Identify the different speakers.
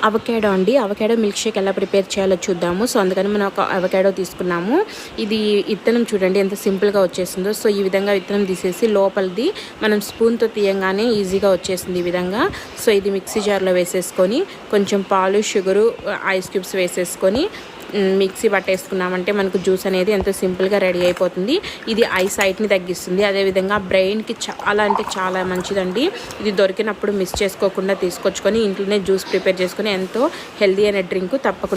Speaker 1: Avocado అండి. Avocado milk shake ఎలా prepare చేయాలో చూద్దాము. సో అందుకని మనం ఒక అవకాడో తీసుకున్నాము. ఇది విత్తనం చూడండి ఎంత సింపుల్గా వచ్చేసిందో. సో ఈ విధంగా విత్తనం తీసేసి లోపలిది మనం స్పూన్తో తీయంగానే ఈజీగా వచ్చేసింది ఈ విధంగా. సో ఇది మిక్సీ జార్లో వేసేసుకొని కొంచెం పాలు, షుగరు, ఐస్ క్యూబ్స్ వేసేసుకొని మిక్సీ పట్టేసుకున్నామంటే మనకు జ్యూస్ అనేది ఎంతో సింపుల్గా రెడీ అయిపోతుంది. ఇది ఐ సైట్ని తగ్గిస్తుంది, అదేవిధంగా బ్రెయిన్కి చాలా అంటే చాలా మంచిదండి. ఇది దొరికినప్పుడు మిస్ చేసుకోకుండా తీసుకొచ్చుకొని ఇంట్లోనే జ్యూస్ ప్రిపేర్ చేసుకొని ఎంతో హెల్దీ అనే డ్రింక్ తప్పకుండా